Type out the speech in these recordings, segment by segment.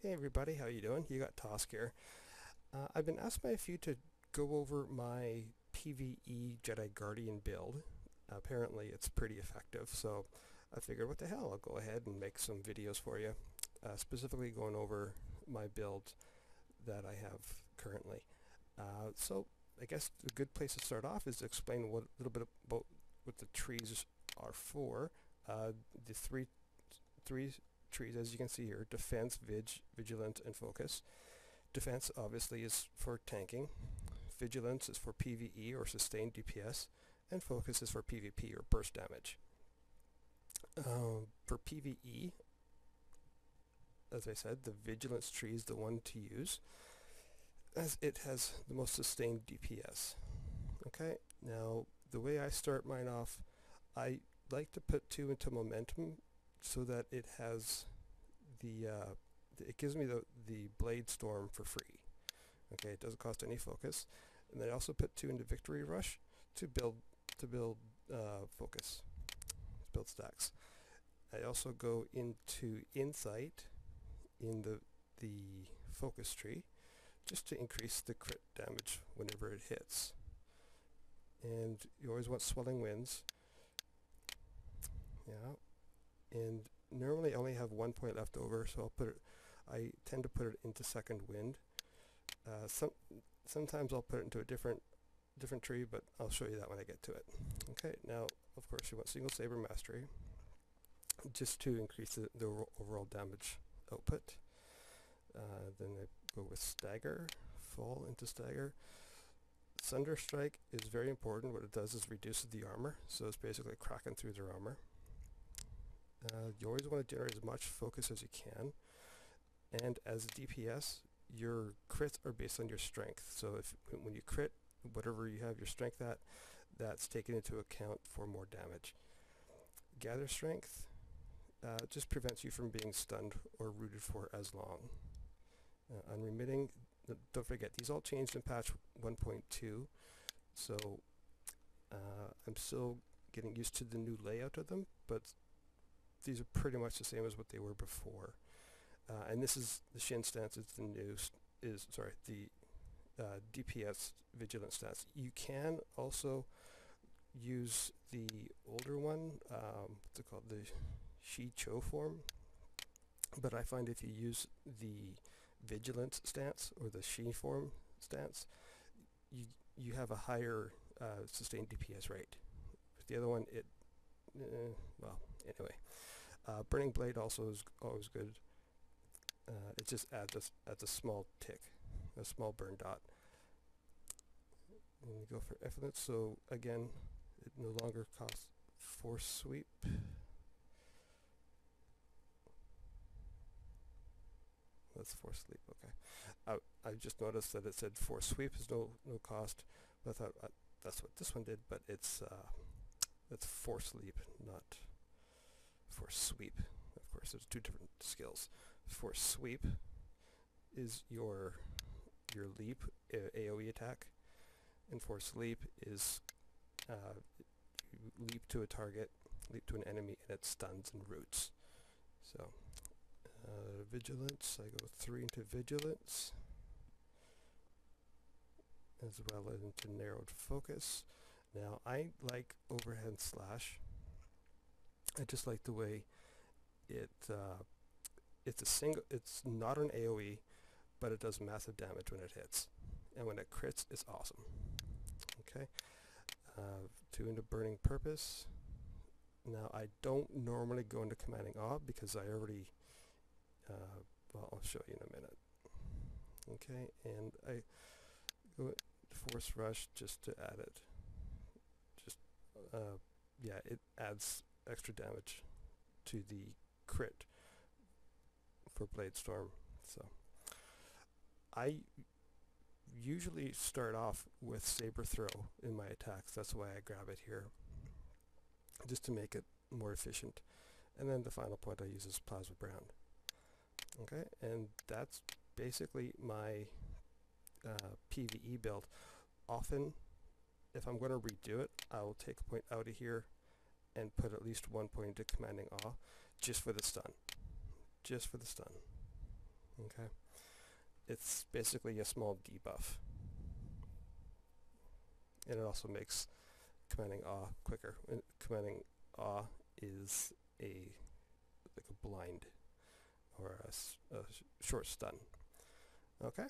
Hey everybody, how you doing? You got Tosk here. I've been asked by a few to go over my PvE Jedi Guardian build. Apparently it's pretty effective, so I figured what the hell, I'll go ahead and make some videos for you, specifically going over my build that I have currently. So I guess a good place to start off is to explain a little bit about what the trees are for. The three trees, as you can see here: defense, vigilance, and focus. Defense obviously is for tanking, vigilance is for PvE or sustained DPS, and focus is for PvP or burst damage. For PvE, as I said, the vigilance tree is the one to use, as it has the most sustained DPS. Okay, now the way I start mine off, I like to put 2 into momentum so that it has it gives me the blade storm for free. Okay, it doesn't cost any focus. And then I also put 2 into victory rush to build focus, build stacks. I also go into insight in the focus tree just to increase the crit damage whenever it hits. And you always want swelling winds. Yeah. And normally I only have 1 point left over, so I tend to put it into second wind. Sometimes I'll put it into a different tree, but I'll show you that when I get to it. Okay, now of course you want single saber mastery, just to increase the overall damage output. Then I go with stagger, fall into stagger. Thunder strike is very important. What it does is reduces the armor, so it's basically cracking through their armor. You always want to generate as much focus as you can, and as a DPS, your crits are based on your strength. So when you crit, whatever you have your strength at, that's taken into account for more damage. Gather strength just prevents you from being stunned or rooted for as long. Unremitting, don't forget, these all changed in patch 1.2, so I'm still getting used to the new layout of them, but these are pretty much the same as what they were before. And this is the Shin stance is the DPS vigilance stance. You can also use the older one, what's it called, the Shi Cho form, but I find if you use the vigilance stance or the Shi form stance, you have a higher sustained DPS rate. With the other one, well, anyway. Burning Blade also is always good. It just adds a small tick, a small burn dot. And you go for effluence, so again, it no longer costs force sweep. That's force sleep, okay. I just noticed that it said force sweep is no cost, but I thought that's what this one did, but it's that's force leap, not force sweep. Of course, there's 2 different skills. Force sweep is your leap AoE attack, and force leap is you leap to a target, leap to an enemy, and it stuns and roots. So vigilance, I go 3 into vigilance, as well as into narrowed focus. Now I like overhead slash. I just like the way it's not an AoE, but it does massive damage when it hits, and when it crits, it's awesome. Okay, 2 into burning purpose. Now I don't normally go into commanding awe because I already, well, I'll show you in a minute. Okay, and I go into force rush just to add it. Just yeah, it adds extra damage to the crit for Blade Storm. So I usually start off with Saber Throw in my attacks. That's why I grab it here, just to make it more efficient. And then the final point I use is Plasma Brand. Okay, and that's basically my PvE build. Often, if I'm going to redo it, I will take a point out of here and put at least 1 point into commanding awe, just for the stun. Just for the stun. Okay, it's basically a small debuff, and it also makes commanding awe quicker. And commanding awe is like a blind or a short stun. Okay,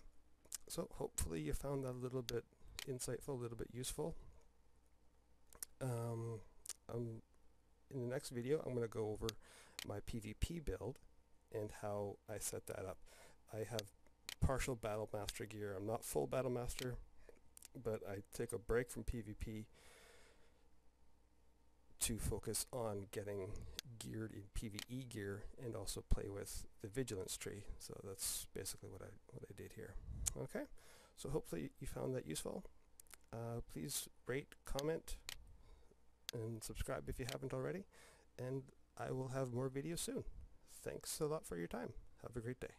so hopefully you found that a little bit insightful, a little bit useful. In the next video, I'm going to go over my PvP build and how I set that up. I have partial Battle Master gear. I'm not full Battle Master, but I take a break from PvP to focus on getting geared in PvE gear and also play with the Vigilance tree. So that's basically what I did here. Okay, so hopefully you found that useful. Please rate, comment, and subscribe if you haven't already, and I will have more videos soon. Thanks a lot for your time. Have a great day.